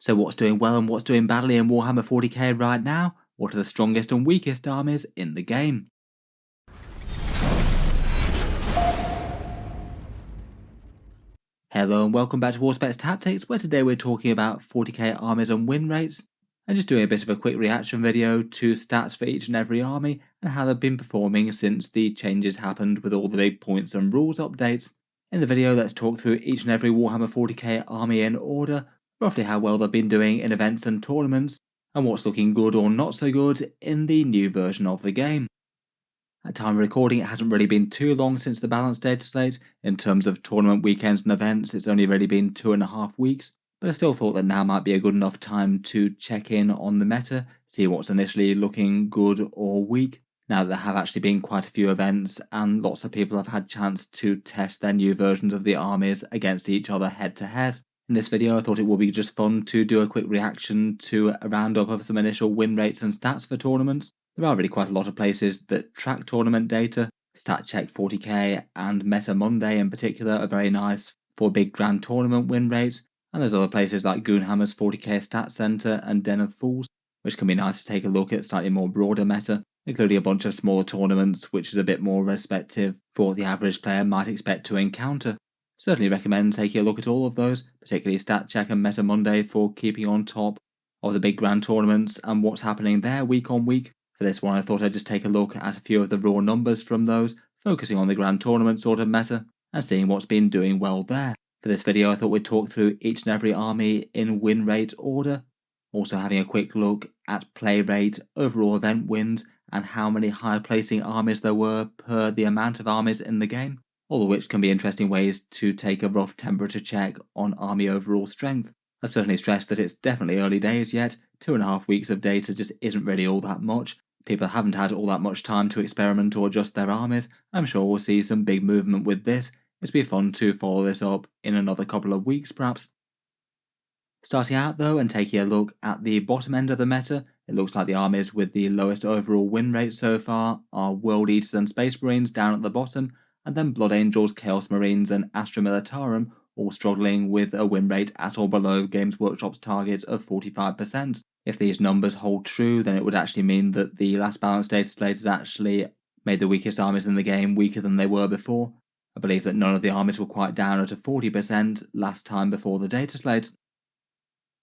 So what's doing well and what's doing badly in Warhammer 40k right now? What are the strongest and weakest armies in the game? Hello and welcome back to Auspex Tactics, where today we're talking about 40k armies and win rates, and just doing a bit of a quick reaction video to stats for each and every army and how they've been performing since the changes happened with all the big points and rules updates. In the video, let's talk through each and every Warhammer 40k army in order, roughly how well they've been doing in events and tournaments, and what's looking good or not so good in the new version of the game. At time of recording, it hasn't really been too long since the balanced data slate. In terms of tournament weekends and events, it's only really been 2.5 weeks, but I still thought that now might be a good enough time to check in on the meta, see what's initially looking good or weak, now that there have actually been quite a few events and lots of people have had chance to test their new versions of the armies against each other head to head. In this video, I thought it would be just fun to do a quick reaction to a roundup of some initial win rates and stats for tournaments. There are really quite a lot of places that track tournament data. StatCheck 40k and Meta Monday in particular are very nice for big grand tournament win rates, and there's other places like Goonhammer's 40k Stat Center and Den of Fools, which can be nice to take a look at slightly more broader meta, including a bunch of smaller tournaments, which is a bit more respective for what the average player might expect to encounter. Certainly recommend taking a look at all of those, particularly StatCheck and Meta Monday for keeping on top of the big grand tournaments and what's happening there week on week. For this one, I thought I'd just take a look at a few of the raw numbers from those, focusing on the grand tournament sort of meta, and seeing what's been doing well there. For this video, I thought we'd talk through each and every army in win rate order, also having a quick look at play rate, overall event wins, and how many high placing armies there were per the amount of armies in the game, all of which can be interesting ways to take a rough temperature check on army overall strength. I certainly stress that it's definitely early days yet. 2.5 weeks of data just isn't really all that much. People haven't had all that much time to experiment or adjust their armies. I'm sure we'll see some big movement with this. It'll be fun to follow this up in another couple of weeks perhaps. Starting out though and taking a look at the bottom end of the meta, it looks like the armies with the lowest overall win rate so far are World Eaters and Space Marines down at the bottom, and then Blood Angels, Chaos Marines and Astra Militarum all struggling with a win rate at or below Games Workshop's target of 45%. If these numbers hold true, then it would actually mean that the last balanced data slate has actually made the weakest armies in the game weaker than they were before. I believe that none of the armies were quite down at a 40% last time before the data slate.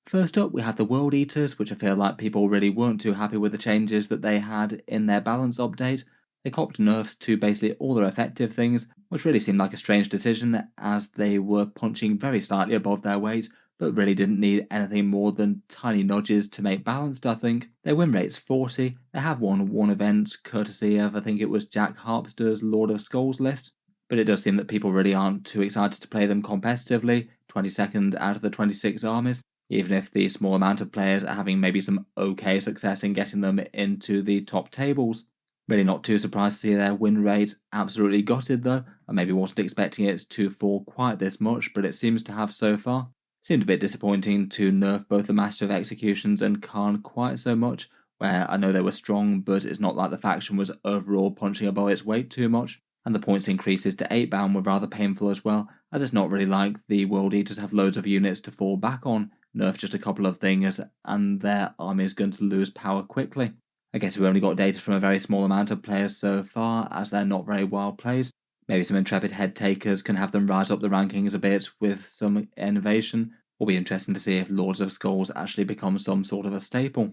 First up, we have the World Eaters, which I feel like people really weren't too happy with the changes that they had in their balance update. They copped nerfs to basically all their effective things, which really seemed like a strange decision as they were punching very slightly above their weight, but really didn't need anything more than tiny nudges to make balanced, I think. Their win rate's 40, they have won one event courtesy of, I think it was Jack Harpster's Lord of Skulls list, but it does seem that people really aren't too excited to play them competitively, 22nd out of the 26 armies, even if the small amount of players are having maybe some okay success in getting them into the top tables. Really not too surprised to see their win rate absolutely gutted though. I maybe wasn't expecting it to fall quite this much, but it seems to have so far. Seemed a bit disappointing to nerf both the Master of Executions and Khan quite so much, where I know they were strong, but it's not like the faction was overall punching above its weight too much, and the points increases to 8 bound were rather painful as well, as it's not really like the World Eaters have loads of units to fall back on. Nerf just a couple of things, and their army is going to lose power quickly. I guess we've only got data from a very small amount of players so far, as they're not very wild plays. Maybe some intrepid head takers can have them rise up the rankings a bit with some innovation. Will be interesting to see if Lords of Skulls actually become some sort of a staple.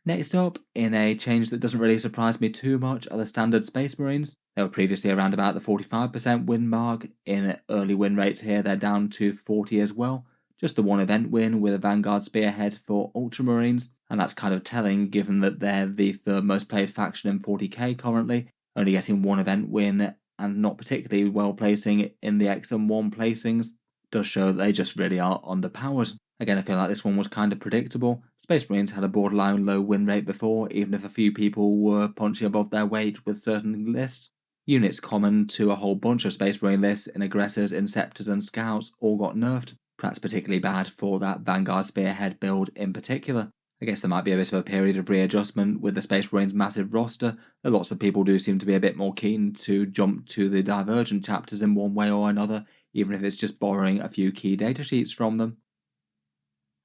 Next up, in a change that doesn't really surprise me too much, are the standard Space Marines. They were previously around about the 45% win mark. In early win rates here, they're down to 40 as well. Just the one event win with a Vanguard Spearhead for Ultramarines, and that's kind of telling given that they're the third most played faction in 40k currently, only getting one event win and not particularly well placing in the X and 1 placings does show that they just really are underpowered. Again, I feel like this one was kind of predictable. Space Marines had a borderline low win rate before, even if a few people were punching above their weight with certain lists. Units common to a whole bunch of Space Marine lists in Aggressors, Inceptors and Scouts all got nerfed. Perhaps particularly bad for that Vanguard Spearhead build in particular. I guess there might be a bit of a period of readjustment with the Space Marine's massive roster, though lots of people do seem to be a bit more keen to jump to the Divergent chapters in one way or another, even if it's just borrowing a few key datasheets from them.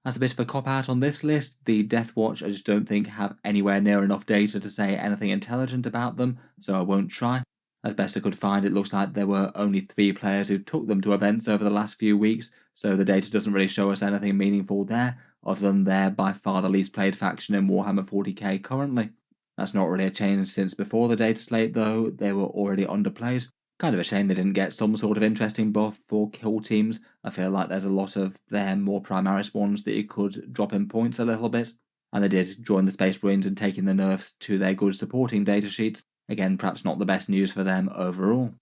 As a bit of a cop-out on this list, the Deathwatch I just don't think have anywhere near enough data to say anything intelligent about them, so I won't try. As best I could find, it looks like there were only 3 players who took them to events over the last few weeks, so the data doesn't really show us anything meaningful there, other than they're by far the least played faction in Warhammer 40k currently. That's not really a change since before the data slate though, they were already underplayed. Kind of a shame they didn't get some sort of interesting buff for kill teams. I feel like there's a lot of their more Primaris ones that you could drop in points a little bit. And they did join the Space Marines in taking the nerfs to their good supporting datasheets. Again, perhaps not the best news for them overall.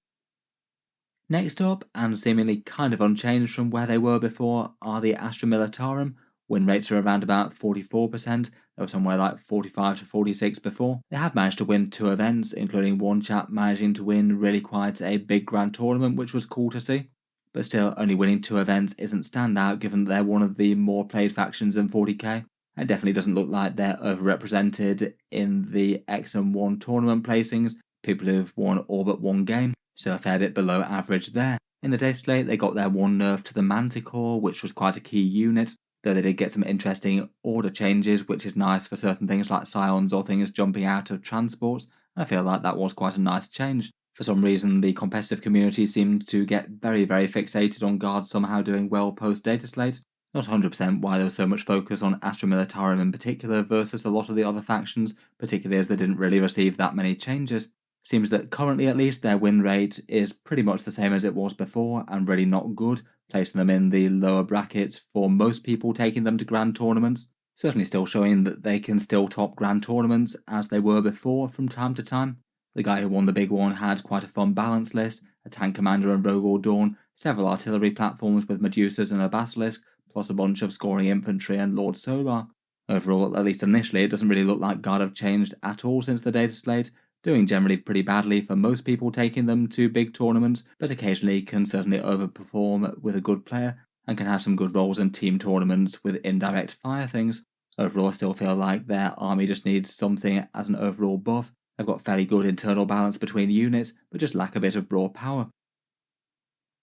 Next up, and seemingly kind of unchanged from where they were before, are the Astra Militarum. Win rates are around about 44%. They were somewhere like 45 to 46 before. They have managed to win 2 events, including one chap managing to win really quite a big grand tournament, which was cool to see. But still, only winning 2 events isn't standout given that they're one of the more played factions in 40k. It definitely doesn't look like they're overrepresented in the X&1 tournament placings, people who've won all but one game, so a fair bit below average there. In the data slate, they got their one nerf to the Manticore, which was quite a key unit, though they did get some interesting order changes, which is nice for certain things like Scions or things jumping out of transports. I feel like that was quite a nice change. For some reason, the competitive community seemed to get very, very fixated on guards somehow doing well post-data slate. Not 100% why there was so much focus on Astra Militarum in particular versus a lot of the other factions, particularly as they didn't really receive that many changes. Seems that currently at least their win rate is pretty much the same as it was before and really not good, placing them in the lower brackets for most people taking them to grand tournaments. Certainly still showing that they can still top grand tournaments as they were before from time to time. The guy who won the big one had quite a fun balance list, a tank commander and rogue or dawn, several artillery platforms with Medusas and a basilisk, plus a bunch of scoring infantry and Lord Solar. Overall, at least initially, it doesn't really look like Guard have changed at all since the data slate, doing generally pretty badly for most people taking them to big tournaments, but occasionally can certainly overperform with a good player and can have some good roles in team tournaments with indirect fire things. Overall, I still feel like their army just needs something as an overall buff. They've got fairly good internal balance between units, but just lack a bit of raw power.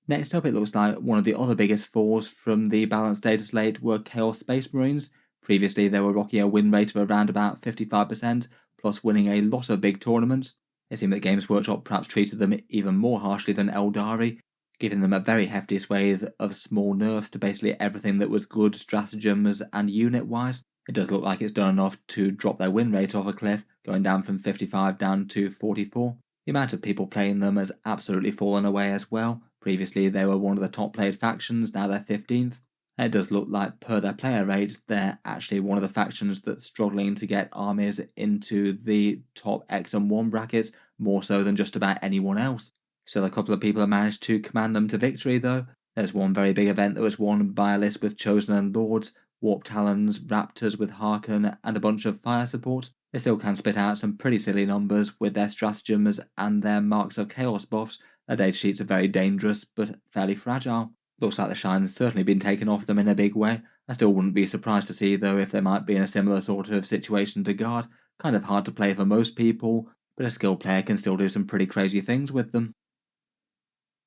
Next up, it looks like one of the other biggest falls from the balanced data slate were Chaos Space Marines. Previously, they were rocking a win rate of around about 55%, plus winning a lot of big tournaments. It seemed that Games Workshop perhaps treated them even more harshly than Aeldari, giving them a very hefty swathe of small nerfs to basically everything that was good stratagems and unit-wise. It does look like it's done enough to drop their win rate off a cliff, going down from 55 down to 44. The amount of people playing them has absolutely fallen away as well. Previously, they were one of the top played factions, now they're 15th. And it does look like, per their player rates, they're actually one of the factions that's struggling to get armies into the top X and 1 brackets, more so than just about anyone else. Still, a couple of people have managed to command them to victory, though. There's one very big event that was won by a list with Chosen and Lords, Warp Talons, Raptors with Harken, and a bunch of fire support. They still can spit out some pretty silly numbers with their stratagems and their Marks of Chaos buffs. Their datasheets are very dangerous, but fairly fragile. Looks like the shine's certainly been taken off them in a big way. I still wouldn't be surprised to see, though, if they might be in a similar sort of situation to Guard. Kind of hard to play for most people, but a skilled player can still do some pretty crazy things with them.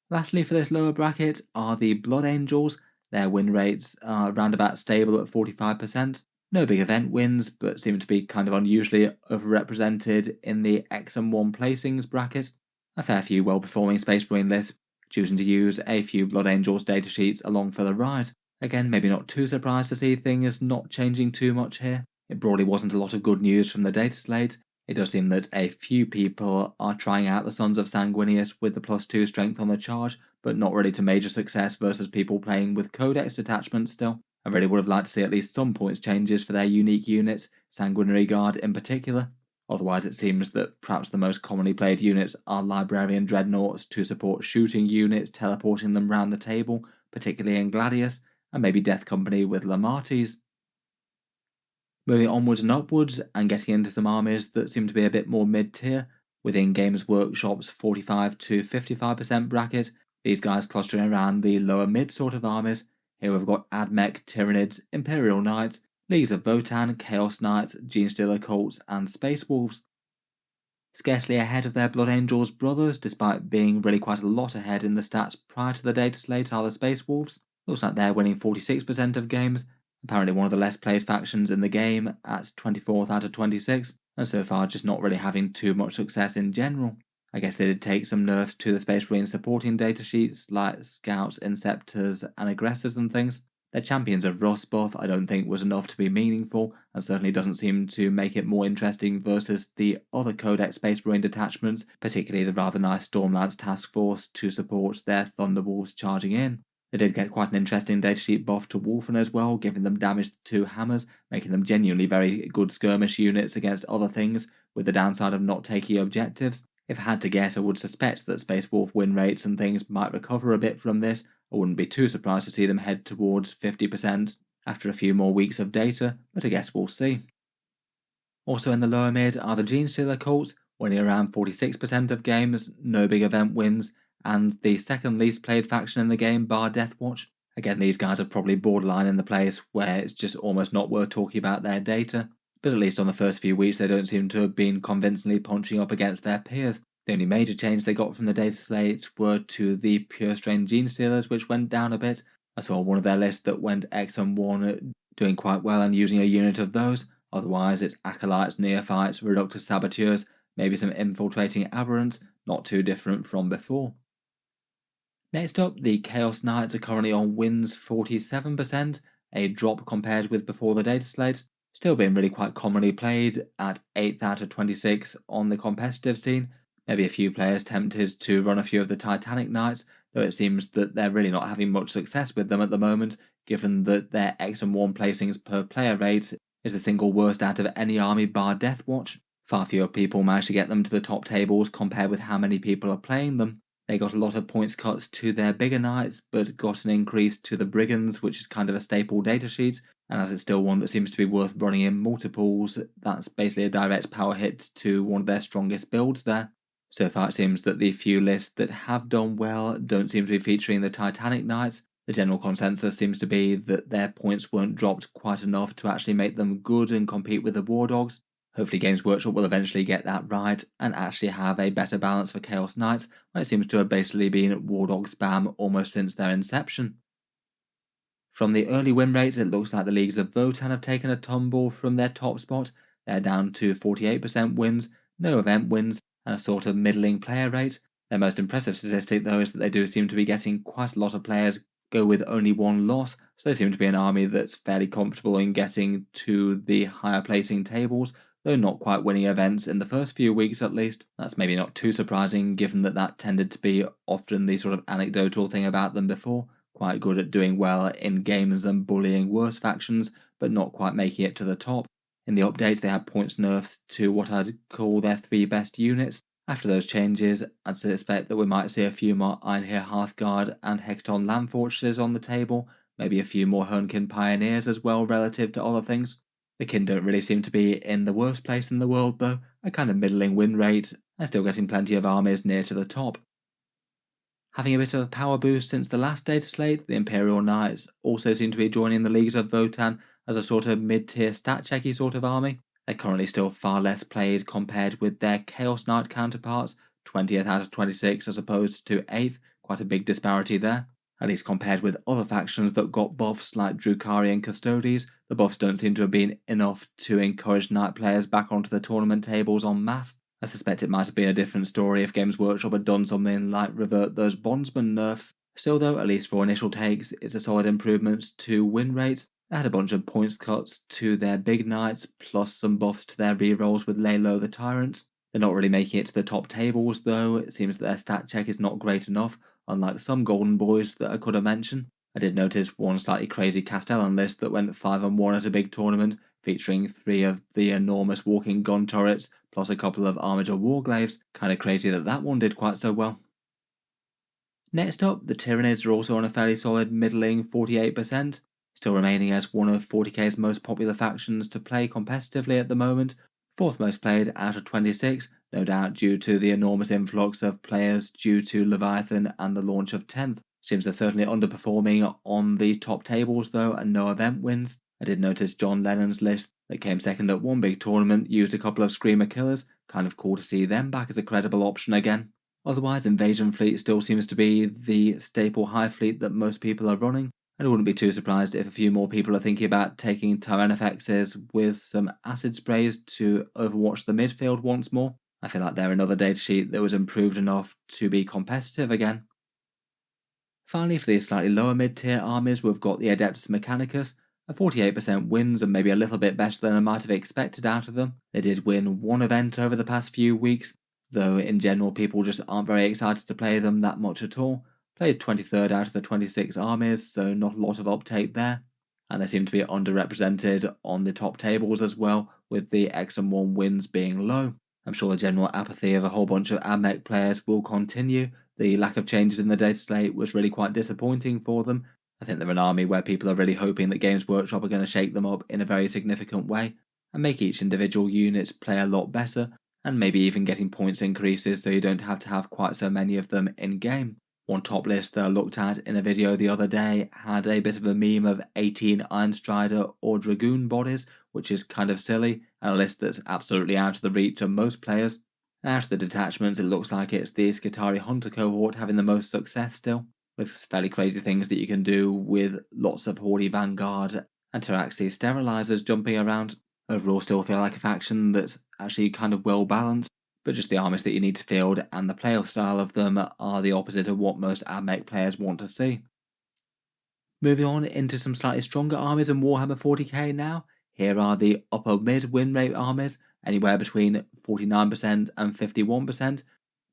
Lastly, for this lower bracket are the Blood Angels. Their win rates are round about stable at 45%. No big event wins, but seem to be kind of unusually overrepresented in the X and 1 placings bracket. A fair few well-performing Space Marine lists, choosing to use a few Blood Angels datasheets along for the ride. Again, maybe not too surprised to see things not changing too much here. It broadly wasn't a lot of good news from the data slate. It does seem that a few people are trying out the Sons of Sanguinius with the +2 strength on the charge, but not really to major success versus people playing with Codex detachments still. I really would have liked to see at least some points changes for their unique units, Sanguinary Guard in particular. Otherwise, it seems that perhaps the most commonly played units are Librarian Dreadnoughts to support shooting units, teleporting them round the table, particularly in Gladius, and maybe Death Company with Lamartes. Moving onwards and upwards, and getting into some armies that seem to be a bit more mid-tier, within Games Workshop's 45 to 55% bracket, these guys clustering around the lower mid sort of armies. Here we've got Admech, Tyranids, Imperial Knights, Leagues of Votann, Chaos Knights, Genestealer Cults, and Space Wolves. Scarcely ahead of their Blood Angels brothers, despite being really quite a lot ahead in the stats prior to the data slate, are the Space Wolves. Looks like they're winning 46% of games, Apparently one of the less played factions in the game at 24th out of 26, and so far just not really having too much success in general. I guess they did take some nerfs to the Space Marine supporting datasheets like Scouts, Inceptors, and Aggressors and things. Their Champions of Rust buff I don't think was enough to be meaningful, and certainly doesn't seem to make it more interesting versus the other Codex Space Marine detachments, particularly the rather nice Stormlance Task Force to support their Thunderwolves charging in. They did get quite an interesting datasheet buff to Wolfen as well, giving them damage to 2 hammers, making them genuinely very good skirmish units against other things, with the downside of not taking objectives. If I had to guess, I would suspect that Space Wolf win rates and things might recover a bit from this. I wouldn't be too surprised to see them head towards 50% after a few more weeks of data, but I guess we'll see. Also in the lower mid are the Genestealer Cults, winning around 46% of games, no big event wins, and the second least played faction in the game bar Deathwatch. Again, these guys are probably borderline in the place where it's just almost not worth talking about their data, but at least on the first few weeks they don't seem to have been convincingly punching up against their peers. The only major change they got from the data slates were to the pure strain Genestealers, which went down a bit. I saw one of their lists that went X and 1 doing quite well and using a unit of those. Otherwise, it's Acolytes, Neophytes, Reductus Saboteurs, maybe some Infiltrating Aberrants, not too different from before. Next up, the Chaos Knights are currently on wins 47%, a drop compared with before the data slate, still being really quite commonly played at 8th out of 26 on the competitive scene. Maybe a few players tempted to run a few of the Titanic Knights, though it seems that they're really not having much success with them at the moment, given that their X and 1 placings per player rate is the single worst out of any army bar Deathwatch. Far fewer people manage to get them to the top tables compared with how many people are playing them. They got a lot of points cuts to their bigger knights, but got an increase to the brigands, which is kind of a staple datasheet, and as it's still one that seems to be worth running in multiples, that's basically a direct power hit to one of their strongest builds there. So far it seems that the few lists that have done well don't seem to be featuring the Titanic Knights. The general consensus seems to be that their points weren't dropped quite enough to actually make them good and compete with the War Dogs. Hopefully Games Workshop will eventually get that right and actually have a better balance for Chaos Knights, when it seems to have basically been War Dog spam almost since their inception. From the early win rates, it looks like the leagues of Votann have taken a tumble from their top spot. They're down to 48% wins, no event wins, and a sort of middling player rate. Their most impressive statistic, though, is that they do seem to be getting quite a lot of players go with only one loss, so they seem to be an army that's fairly comfortable in getting to the higher placing tables, though not quite winning events in the first few weeks at least. That's maybe not too surprising, given that that tended to be often the sort of anecdotal thing about them before. Quite good at doing well in games and bullying worse factions, but not quite making it to the top. In the updates, they had points nerfed to what I'd call their 3 best units. After those changes, I'd suspect that we might see a few more Einhir Hearthguard and Hexton Land Fortresses on the table, maybe a few more Hernkin Pioneers as well relative to other things. The kin don't really seem to be in the worst place in the world though, a kind of middling win rate, and still getting plenty of armies near to the top. Having a bit of a power boost since the last data slate, the Imperial Knights also seem to be joining the leagues of Votann as a sort of mid-tier stat-checky sort of army. They're currently still far less played compared with their Chaos Knight counterparts, 20th out of 26 as opposed to 8th, quite a big disparity there. At least compared with other factions that got buffs like Drukhari and Custodes, the buffs don't seem to have been enough to encourage Knight players back onto the tournament tables en masse. I suspect it might have been a different story if Games Workshop had done something like revert those Bondsman nerfs. Still though, at least for initial takes, it's a solid improvement to win rates. They had a bunch of points cuts to their big knights, plus some buffs to their rerolls with lay low the tyrants. They're not really making it to the top tables though, it seems that their stat check is not great enough, unlike some golden boys that I could have mentioned. I did notice one slightly crazy Castellan list that went 5-1 at a big tournament, featuring 3 of the enormous walking gun turrets, plus a couple of Armiger Warglaves. Kinda crazy that that one did quite so well. Next up, the Tyranids are also on a fairly solid middling 48%, still remaining as one of 40k's most popular factions to play competitively at the moment, 4th most played out of 26, no doubt due to the enormous influx of players due to Leviathan and the launch of 10th. Seems they're certainly underperforming on the top tables though, and no event wins. I did notice John Lennon's list that came second at one big tournament used a couple of Screamer Killers, kind of cool to see them back as a credible option again. Otherwise, Invasion Fleet still seems to be the staple high fleet that most people are running. And I wouldn't be too surprised if a few more people are thinking about taking Tyrannifexes with some acid sprays to overwatch the midfield once more. I feel like they're another datasheet that was improved enough to be competitive again. Finally, for these slightly lower mid-tier armies, we've got the Adeptus Mechanicus, a 48% wins and maybe a little bit better than I might have expected out of them. They did win one event over the past few weeks, though in general people just aren't very excited to play them that much at all. Played 23rd out of the 26 armies, so not a lot of uptake there. And they seem to be underrepresented on the top tables as well, with the X and 1 wins being low. I'm sure the general apathy of a whole bunch of AdMech players will continue. The lack of changes in the data slate was really quite disappointing for them. I think they're an army where people are really hoping that Games Workshop are going to shake them up in a very significant way and make each individual unit play a lot better, and maybe even getting points increases so you don't have to have quite so many of them in game. One top list that I looked at in a video the other day had a bit of a meme of 18 Iron Strider or Dragoon bodies, which is kind of silly, and a list that's absolutely out of the reach of most players. Out of the detachments, it looks like it's the Skitarii Hunter cohort having the most success still, with fairly crazy things that you can do with lots of Horde Vanguard and Taraxi Sterilizers jumping around. Overall, still feel like a faction that's actually kind of well balanced, but just the armies that you need to field and the player style of them are the opposite of what most AdMech players want to see. Moving on into some slightly stronger armies in Warhammer 40k now. Here are the upper mid win rate armies, anywhere between 49% and 51%.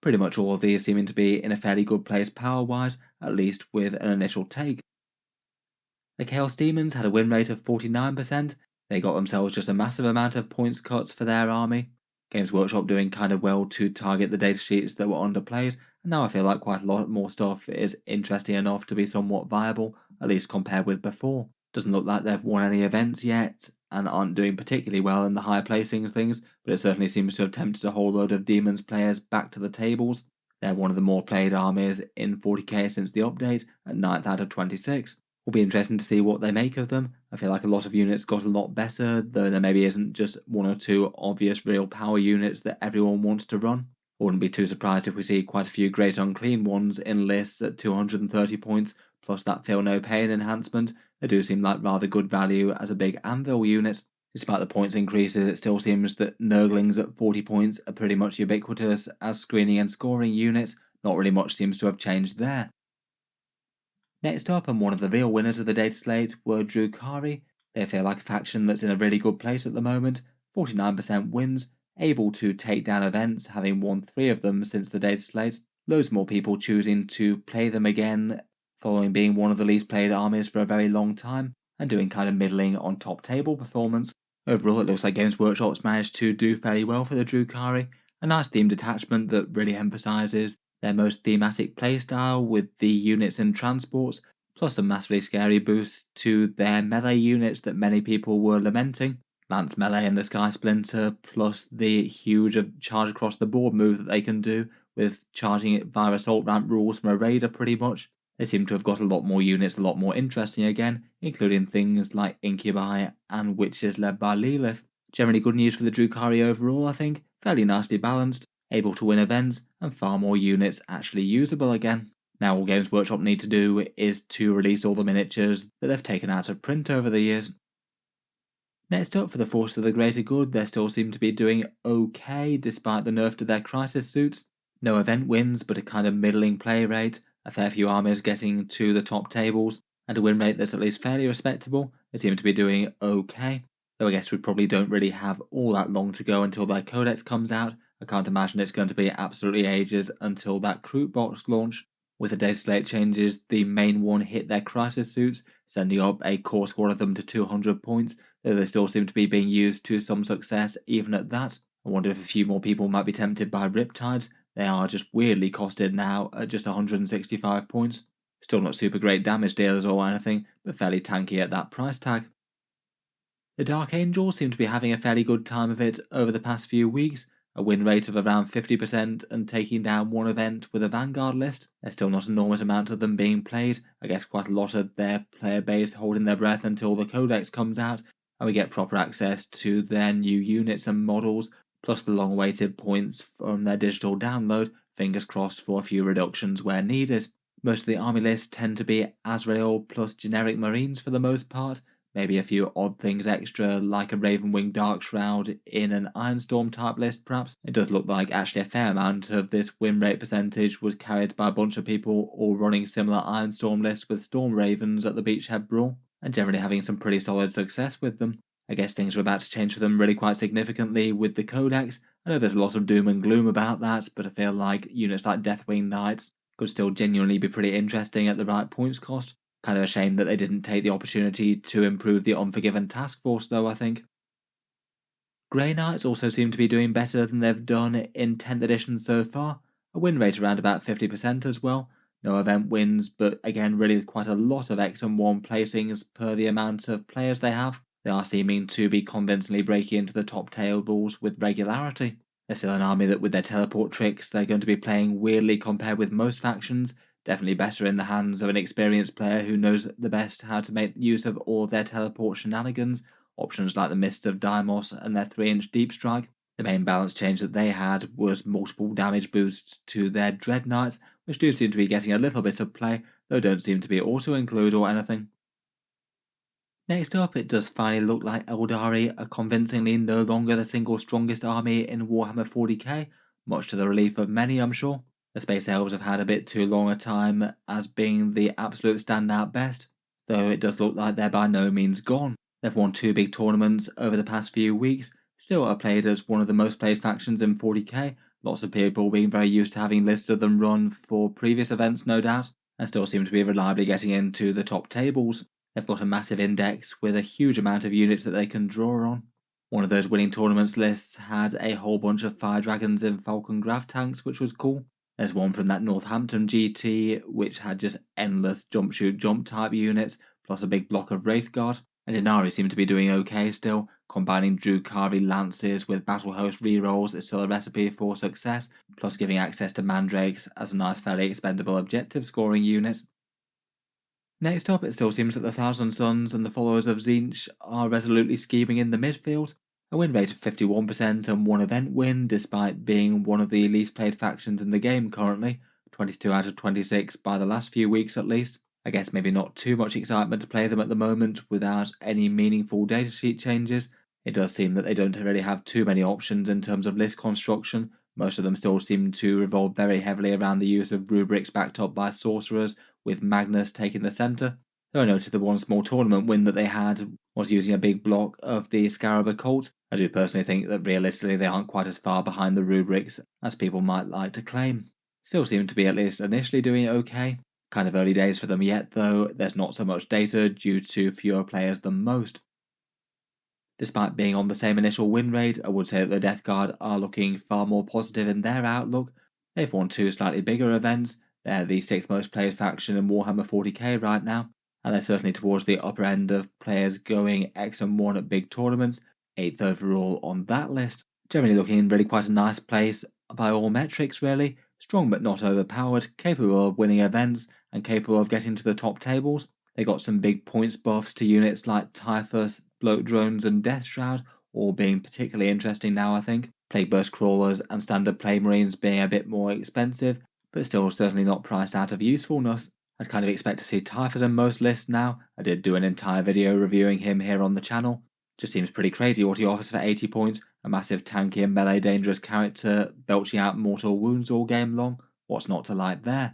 Pretty much all of these seeming to be in a fairly good place power wise, at least with an initial take. The Chaos Demons had a win rate of 49%. They got themselves just a massive amount of points cuts for their army. Games Workshop doing kind of well to target the datasheets that were underplayed, and now I feel like quite a lot more stuff is interesting enough to be somewhat viable, at least compared with before. Doesn't look like they've won any events yet, and aren't doing particularly well in the higher placing things, but it certainly seems to have tempted a whole load of Demons players back to the tables. They're one of the more played armies in 40k since the update, at 9th out of 26. Will be interesting to see what they make of them. I feel like a lot of units got a lot better, though there maybe isn't just one or two obvious real power units that everyone wants to run. I wouldn't be too surprised if we see quite a few great unclean ones in lists at 230 points, plus that Feel No Pain enhancement. They do seem like rather good value as a big anvil unit. Despite the points increases, it still seems that Nurglings at 40 points are pretty much ubiquitous as screening and scoring units. Not really much seems to have changed there. Next up, and one of the real winners of the data slate, were Drukhari. They feel like a faction that's in a really good place at the moment, 49% wins, able to take down events, having won 3 of them since the data slate. Loads more people choosing to play them again, following being one of the least played armies for a very long time, and doing kind of middling on top table performance. Overall, it looks like Games Workshop's managed to do fairly well for the Drukhari, a nice themed detachment that really emphasises their most thematic playstyle with the units and transports, plus a massively scary boost to their melee units that many people were lamenting. Lance Melee and the Sky Splinter, plus the huge charge across the board move that they can do with charging it via assault ramp rules from a raider pretty much. They seem to have got a lot more units, a lot more interesting again, including things like Incubi and Witches led by Lilith. Generally good news for the Drukhari overall, I think. Fairly nicely balanced, able to win events, and far more units actually usable again. Now all Games Workshop need to do is to release all the miniatures that they've taken out of print over the years. Next up, for the Force of the Greater Good, they still seem to be doing okay despite the nerf to their crisis suits. No event wins, but a kind of middling play rate, a fair few armies getting to the top tables, and a win rate that's at least fairly respectable. They seem to be doing okay. Though I guess we probably don't really have all that long to go until their codex comes out. I can't imagine it's going to be absolutely ages until that Crude box launch. With the data slate changes, the main one hit their crisis suits, sending up a core score of them to 200 points, though they still seem to be being used to some success even at that. I wonder if a few more people might be tempted by Riptides. They are just weirdly costed now at just 165 points. Still not super great damage dealers or anything, but fairly tanky at that price tag. The Dark Angels seem to be having a fairly good time of it over the past few weeks, a win rate of around 50% and taking down one event with a Vanguard list. There's still not enormous amounts of them being played. I guess quite a lot of their player base holding their breath until the codex comes out and we get proper access to their new units and models, plus the long-awaited points from their digital download. Fingers crossed for a few reductions where needed. Most of the army lists tend to be Azrael plus generic marines for the most part, maybe a few odd things extra like a Ravenwing Dark Shroud in an Ironstorm type list perhaps. It does look like actually a fair amount of this win rate percentage was carried by a bunch of people all running similar Ironstorm lists with Storm Ravens at the Beachhead Brawl, and generally having some pretty solid success with them. I guess things are about to change for them really quite significantly with the Codex. I know there's a lot of doom and gloom about that, but I feel like units like Deathwing Knights could still genuinely be pretty interesting at the right points cost. Kind of a shame that they didn't take the opportunity to improve the Unforgiven task force though, I think. Grey Knights also seem to be doing better than they've done in 10th edition so far, a win rate around about 50% as well. No event wins, but again really quite a lot of X and 1 placings per the amount of players they have. They are seeming to be convincingly breaking into the top tables with regularity. They're still an army that with their teleport tricks they're going to be playing weirdly compared with most factions, definitely better in the hands of an experienced player who knows the best how to make use of all their teleport shenanigans, options like the Mists of Deimos and their 3-inch Deep Strike. The main balance change that they had was multiple damage boosts to their Dread Knights, which do seem to be getting a little bit of play, though don't seem to be auto-include or anything. Next up, it does finally look like Aeldari are convincingly no longer the single strongest army in Warhammer 40k, much to the relief of many I'm sure. The Space Elves have had a bit too long a time as being the absolute standout best, though it does look like they're by no means gone. They've won 2 big tournaments over the past few weeks, still are played as one of the most played factions in 40k, lots of people being very used to having lists of them run for previous events no doubt, and still seem to be reliably getting into the top tables. They've got a massive index with a huge amount of units that they can draw on. One of those winning tournaments lists had a whole bunch of Fire Dragons in Falcon Grav tanks, which was cool. There's one from that Northampton GT, which had just endless jump shoot jump type units, plus a big block of Wraithguard. And Inari seem to be doing okay still. Combining Drukhari lances with battle host rerolls is still a recipe for success, plus giving access to Mandrakes as a nice fairly expendable objective scoring unit. Next up, it still seems that the Thousand Sons and the followers of Tzeentch are resolutely scheming in the midfield. A win rate of 51% and 1 event win, despite being one of the least played factions in the game currently, 22 out of 26 by the last few weeks at least. I guess maybe not too much excitement to play them at the moment without any meaningful datasheet changes. It does seem that they don't really have too many options in terms of list construction. Most of them still seem to revolve very heavily around the use of rubrics backed up by sorcerers, with Magnus taking the centre. Though I noticed the one small tournament win that they had was using a big block of the Scarab Cult. I do personally think that realistically they aren't quite as far behind the rubrics as people might like to claim. Still seem to be at least initially doing okay. Kind of early days for them yet though, there's not so much data due to fewer players than most. Despite being on the same initial win rate, I would say that the Death Guard are looking far more positive in their outlook. They've won 2 slightly bigger events, they're the 6th most played faction in Warhammer 40k right now, and they're certainly towards the upper end of players going X and 1 at big tournaments, 8th overall on that list. Generally looking in really quite a nice place by all metrics really, strong but not overpowered, capable of winning events, and capable of getting to the top tables. They got some big points buffs to units like Typhus, Bloat Drones and Death Shroud, all being particularly interesting now I think. Plague Burst Crawlers and Standard Plague Marines being a bit more expensive, but still certainly not priced out of usefulness. I'd kind of expect to see Typhus in most lists now. I did do an entire video reviewing him here on the channel. Just seems pretty crazy what he offers for 80 points, a massive tanky and melee dangerous character belching out mortal wounds all game long. What's not to like there?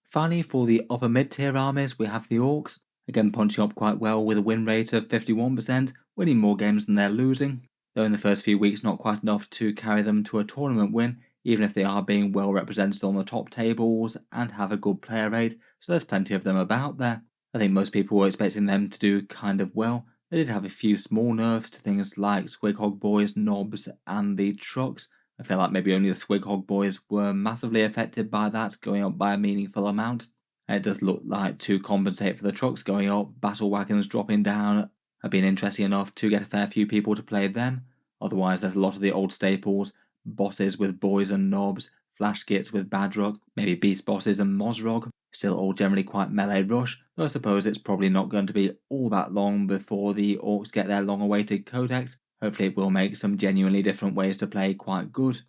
Finally, for the upper mid-tier armies, we have the Orks, again punching up quite well with a win rate of 51%, winning more games than they're losing, though in the first few weeks not quite enough to carry them to a tournament win, even if they are being well represented on the top tables and have a good player rate, so there's plenty of them about there. I think most people were expecting them to do kind of well. They did have a few small nerfs to things like Squighog Boys, Knobs, and the Trucks. I feel like maybe only the Squighog Boys were massively affected by that, going up by a meaningful amount. And it does look like to compensate for the trucks going up, battle wagons dropping down have been interesting enough to get a fair few people to play them. Otherwise, there's a lot of the old staples, bosses with Boys and Knobs, Flash Skits with Badrug, maybe Beast Bosses and Mozrog, still all generally quite melee rush, though I suppose it's probably not going to be all that long before the Orcs get their long-awaited codex. Hopefully it will make some genuinely different ways to play quite good.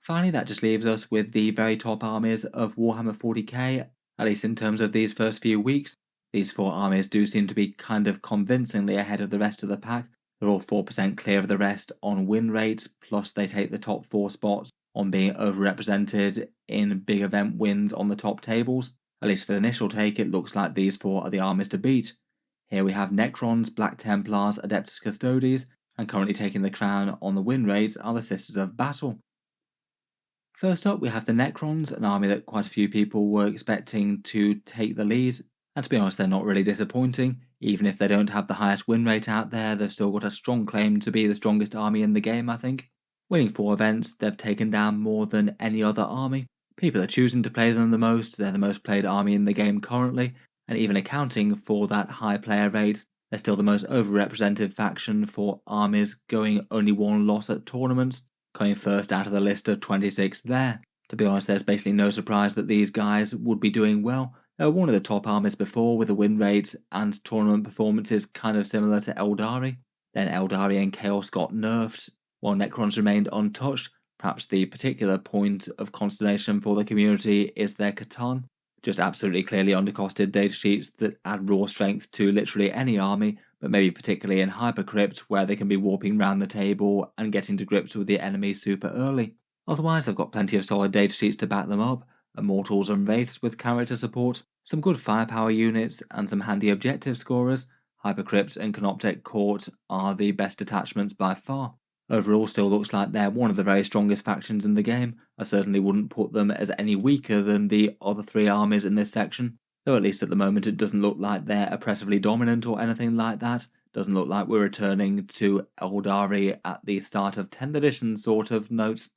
Finally, that just leaves us with the very top armies of Warhammer 40k, at least in terms of these first few weeks. These 4 armies do seem to be kind of convincingly ahead of the rest of the pack. They're all 4% clear of the rest on win rates, plus they take the top 4 spots on being overrepresented in big event wins on the top tables. At least for the initial take, it looks like these 4 are the armies to beat. Here we have Necrons, Black Templars, Adeptus Custodes, and currently taking the crown on the win rates are the Sisters of Battle. First up, we have the Necrons, an army that quite a few people were expecting to take the lead, and to be honest, they're not really disappointing. Even if they don't have the highest win rate out there, they've still got a strong claim to be the strongest army in the game, I think. Winning 4 events, they've taken down more than any other army. People are choosing to play them the most, they're the most played army in the game currently, and even accounting for that high player rate, they're still the most overrepresented faction for armies going only 1 loss at tournaments, coming first out of the list of 26 there. To be honest, there's basically no surprise that these guys would be doing well. They were one of the top armies before, with the win rates and tournament performances kind of similar to Aeldari. Then Aeldari and Chaos got nerfed, while Necrons remained untouched. Perhaps the particular point of consternation for the community is their Catan. Just absolutely clearly undercosted datasheets that add raw strength to literally any army, but maybe particularly in Hypercrypt, where they can be warping round the table and getting to grips with the enemy super early. Otherwise, they've got plenty of solid datasheets to back them up, Immortals and Wraiths with character support, some good firepower units, and some handy objective scorers. Hypercrypt and Canoptek Court are the best attachments by far. Overall, still looks like they're one of the very strongest factions in the game. I certainly wouldn't put them as any weaker than the other 3 armies in this section, though at least at the moment it doesn't look like they're oppressively dominant or anything like that. Doesn't look like we're returning to Aeldari at the start of 10th edition sort of notes.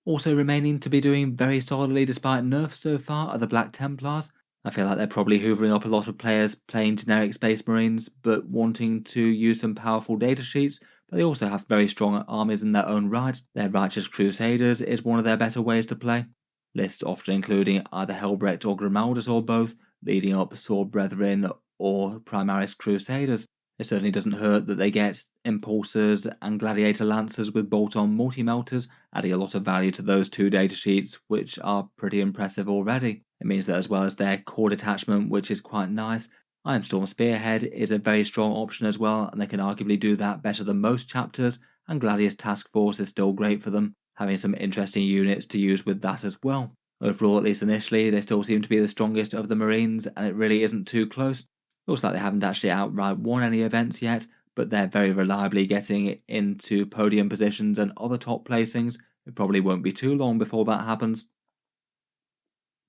Also remaining to be doing very solidly despite nerfs so far are the Black Templars. I feel like they're probably hoovering up a lot of players playing generic Space Marines but wanting to use some powerful data sheets, but they also have very strong armies in their own right. Their Righteous Crusaders is one of their better ways to play. Lists often including either Helbrecht or Grimaldus or both, leading up Sword Brethren or Primaris Crusaders. It certainly doesn't hurt that they get Impulsors and Gladiator Lancers with bolt-on multi-melters, adding a lot of value to those 2 datasheets, which are pretty impressive already. It means that as well as their core detachment, which is quite nice, Ironstorm Spearhead is a very strong option as well, and they can arguably do that better than most chapters, and Gladius Task Force is still great for them, having some interesting units to use with that as well. Overall, at least initially, they still seem to be the strongest of the Marines, and it really isn't too close. Looks like they haven't actually outright won any events yet, but they're very reliably getting into podium positions and other top placings. It probably won't be too long before that happens.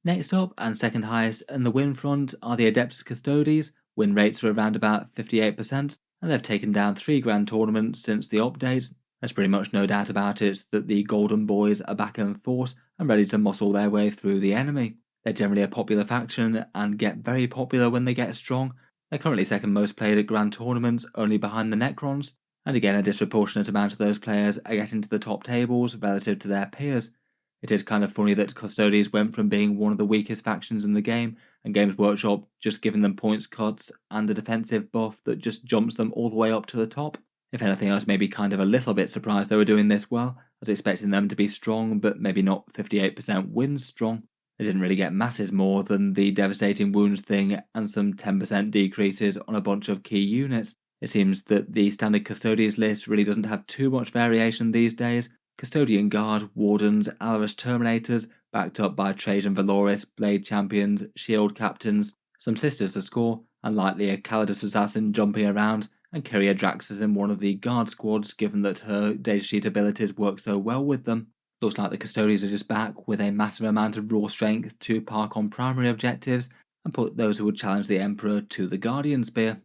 Next up, and second highest in the win front, are the Adeptus Custodes. Win rates are around about 58%, and they've taken down 3 grand tournaments since the update. There's pretty much no doubt about it that the Golden Boys are back in force and ready to muscle their way through the enemy. They're generally a popular faction and get very popular when they get strong. They're currently second most played at grand tournaments, only behind the Necrons, and again a disproportionate amount of those players are getting to the top tables relative to their peers. It is kind of funny that Custodes went from being one of the weakest factions in the game, and Games Workshop just giving them points cuts and a defensive buff that just jumps them all the way up to the top. If anything, I was maybe kind of a little bit surprised they were doing this well. I was expecting them to be strong, but maybe not 58% wins strong. They didn't really get masses more than the devastating wounds thing and some 10% decreases on a bunch of key units. It seems that the standard Custodes list really doesn't have too much variation these days. Custodian Guard, Wardens, Alaris Terminators, backed up by Trajan Valoris, Blade Champions, Shield Captains, some Sisters to score, and likely a Calidus Assassin jumping around, and Kyria Draxus in one of the Guard squads given that her datasheet abilities work so well with them. Looks like the Custodes are just back with a massive amount of raw strength to park on primary objectives and put those who would challenge the Emperor to the Guardian Spear.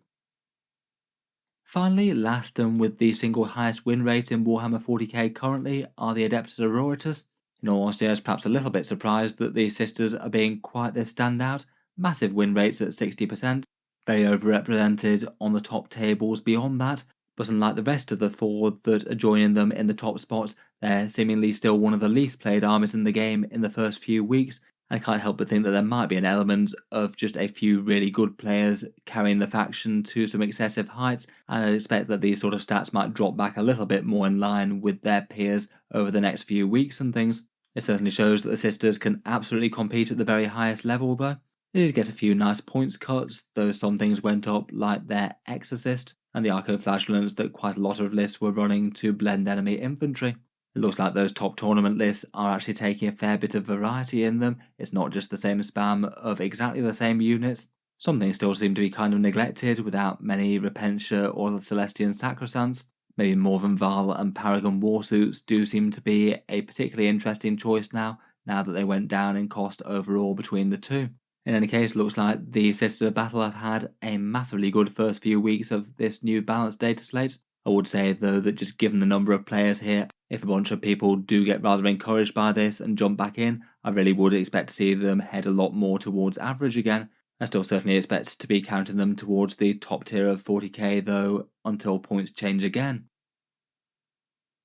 Finally, last and with the single highest win rate in Warhammer 40k currently are the Adepta Sororitas. In all honesty, I was perhaps a little bit surprised that the Sisters are being quite this standout. Massive win rates at 60%, very overrepresented on the top tables beyond that, but unlike the rest of the 4 that are joining them in the top spots, they're seemingly still one of the least played armies in the game in the first few weeks, I can't help but think that there might be an element of just a few really good players carrying the faction to some excessive heights, and I expect that these sort of stats might drop back a little bit more in line with their peers over the next few weeks and things. It certainly shows that the sisters can absolutely compete at the very highest level though. They did get a few nice points cuts, though some things went up like their Exorcist and the Archoflagellants that quite a lot of lists were running to blend enemy infantry. It looks like those top tournament lists are actually taking a fair bit of variety in them. It's not just the same spam of exactly the same units. Some things still seem to be kind of neglected without many Repentia or Celestian Sacrosants. Maybe Morven Val and Paragon Warsuits do seem to be a particularly interesting choice now that they went down in cost overall between the two. In any case, looks like the Sisters of Battle have had a massively good first few weeks of this new balanced data slate. I would say though that just given the number of players here, if a bunch of people do get rather encouraged by this and jump back in, I really would expect to see them head a lot more towards average again. I still certainly expect to be counting them towards the top tier of 40k though until points change again.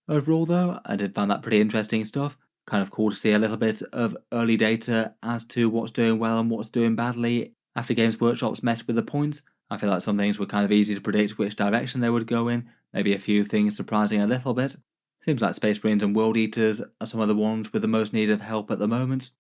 Overall though, I did find that pretty interesting stuff. Kind of cool to see a little bit of early data as to what's doing well and what's doing badly after Games Workshop's messed with the points. I feel like some things were kind of easy to predict which direction they would go in, maybe a few things surprising a little bit. Seems like Space Marines and World Eaters are some of the ones with the most need of help at the moment.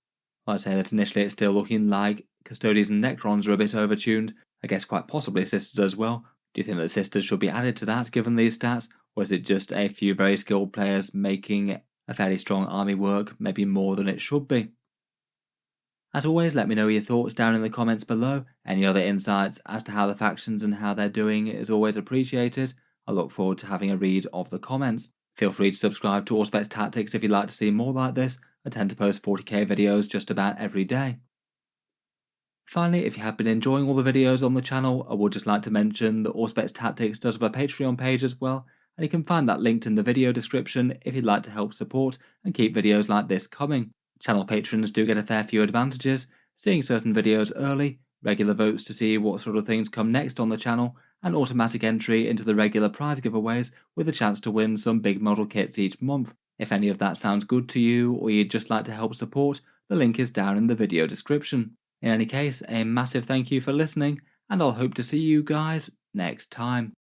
I'd say that initially it's still looking like Custodes and Necrons are a bit overtuned, I guess quite possibly Sisters as well. Do you think that Sisters should be added to that given these stats, or is it just a few very skilled players making a fairly strong army work, maybe more than it should be? As always, let me know your thoughts down in the comments below. Any other insights as to how the factions and how they're doing is always appreciated. I look forward to having a read of the comments. Feel free to subscribe to Auspex Tactics if you'd like to see more like this. I tend to post 40k videos just about every day. Finally, if you have been enjoying all the videos on the channel, I would just like to mention that Auspex Tactics does have a Patreon page as well, and you can find that linked in the video description if you'd like to help support and keep videos like this coming. Channel patrons do get a fair few advantages, seeing certain videos early, regular votes to see what sort of things come next on the channel, and automatic entry into the regular prize giveaways with a chance to win some big model kits each month. If any of that sounds good to you or you'd just like to help support, the link is down in the video description. In any case, a massive thank you for listening, and I'll hope to see you guys next time.